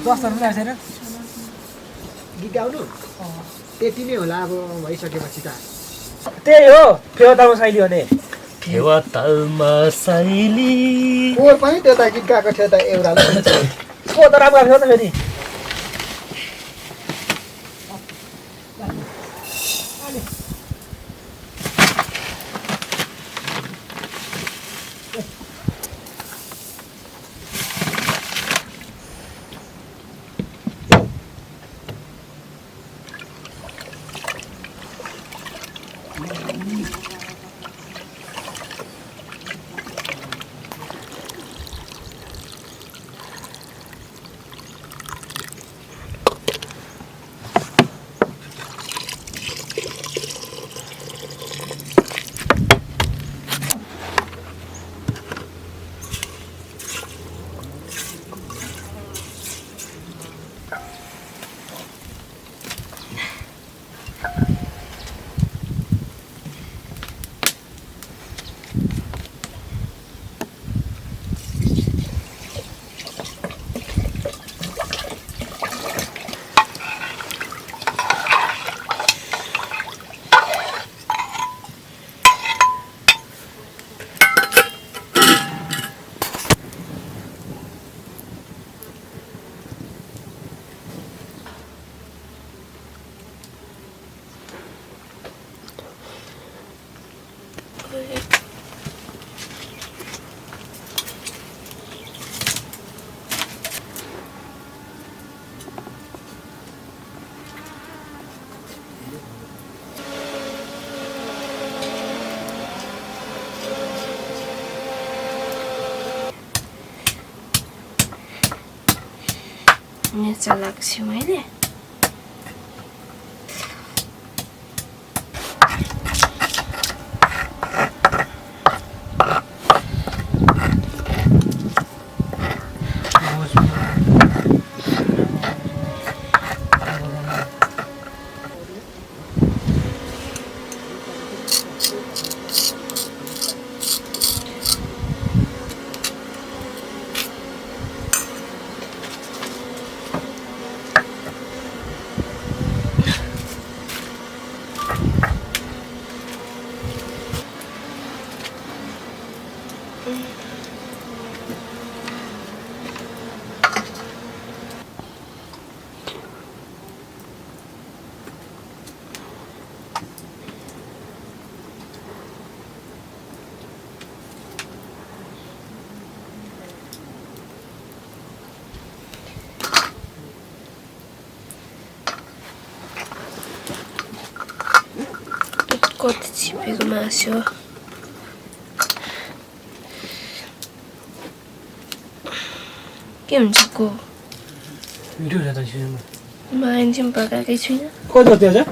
दस्तहरू पनि छैन गीत गाउनु त्यति नै होला अब भइसकेपछि त त्यही हो फेवातालमा शैली हो नि फेवातालमा शैली पोहोर पनि त्यो त गीत गाएको थियो त एउटाले को त राम्रो गाएको थियो त फेरि Nieco लाग्छ मैले कति छिपेको मासु के हुन्छ को मिठो छ त छिमा मान्छे पकाएकै छुइनँ को त त्यो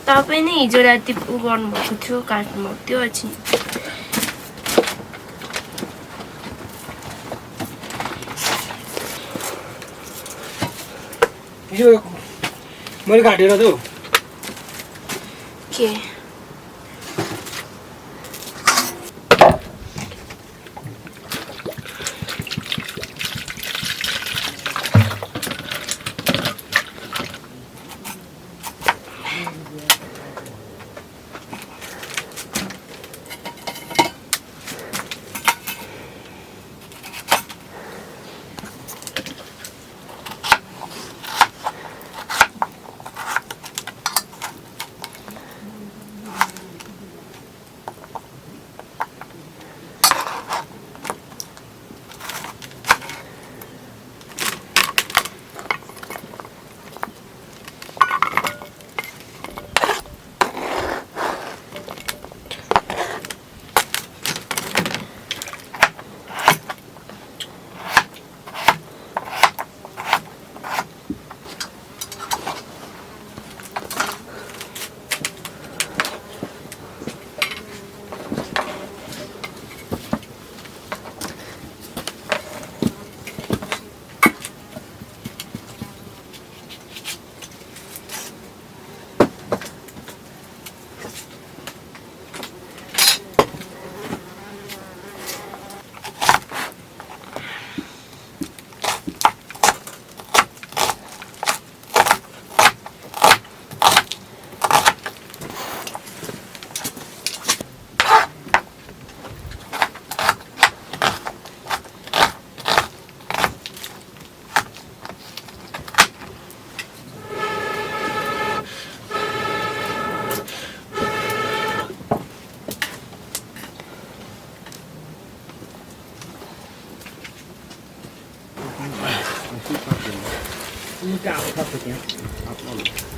तपाईँ नै हिजो राति उ गर्नुभएको थियो काट्नुभएको थियो एकछिन यो मैले काटेर त के मुटा आउँछ त्यहाँ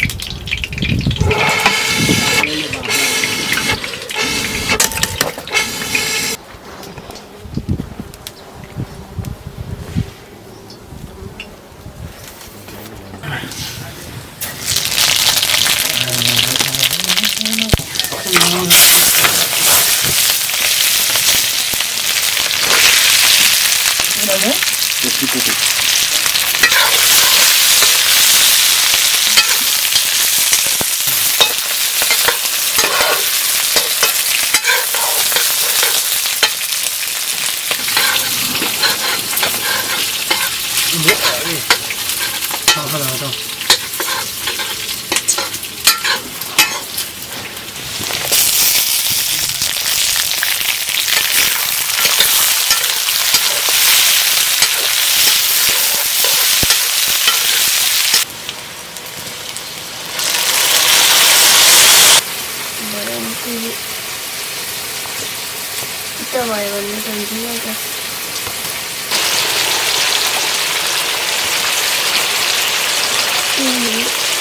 Kita भयो भने सम्झिँदै त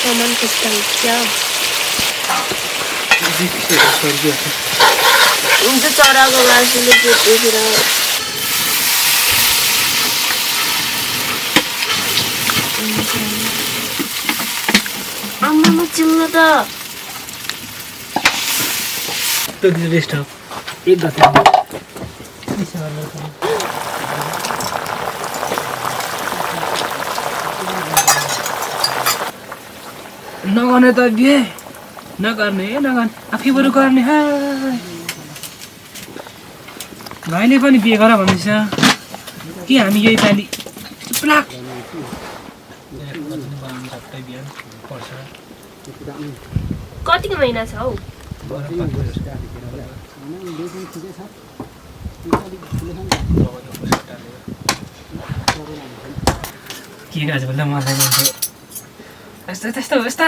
सामान कस्तो हुन्छ हुन्छ चराको मासुले पेटेतिर आम्मामा चिल्लो त त्यो रेस्ट हो एक गते नगर्ने त बिहे नगर्ने आफै बरु गर्ने भाइले पनि बिहे गर भन्दैछ कि हामी यही पालि चुप्लाक कतिको महिना छ हौ के गाज भन्दा मलाई भन्छ यस्तो त्यस्तो यस्ता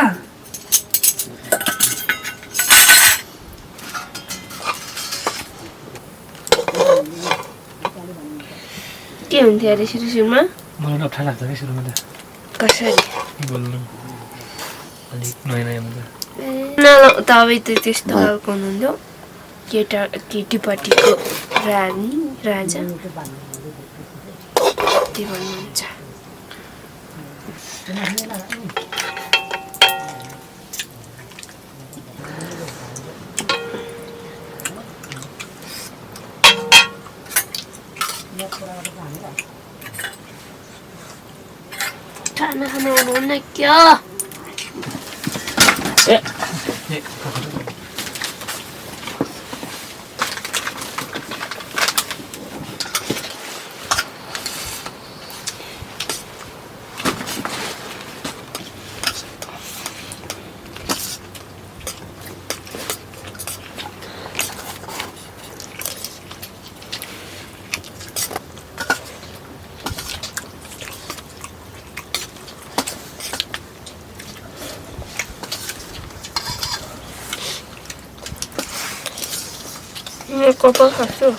के हुन्थ्यो अरे सुरुमा मलाई अप्ठ्यारो लाग्छ कि सुरुमा त कसरी बोल्नु अलिक नयाँ नयाँ हुन्छ तपाईँ त त्यस्तो खालको हुनुहुन्थ्यो केटीपट्टिको रानी राजा त्यो भन्नुहुन्छ खाना खानु आउनुहुन्न क्या कपाल खान्छु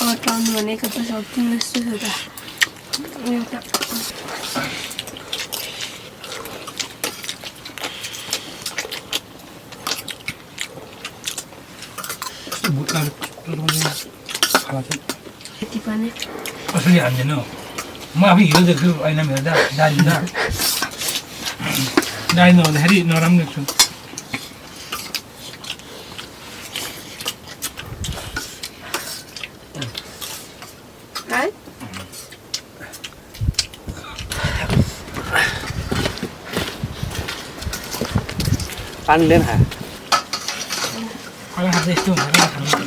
अटाउनु भनेको त सक्दिनँ जस्तो छ त यति पनि कसरी हान्दैन हौ म आफै हिरो देख्छु ऐनामा हेर्दा दाली नहुँदाखेरि नराम्रो देख्छु पानी लेन है यस्तो हुन्छ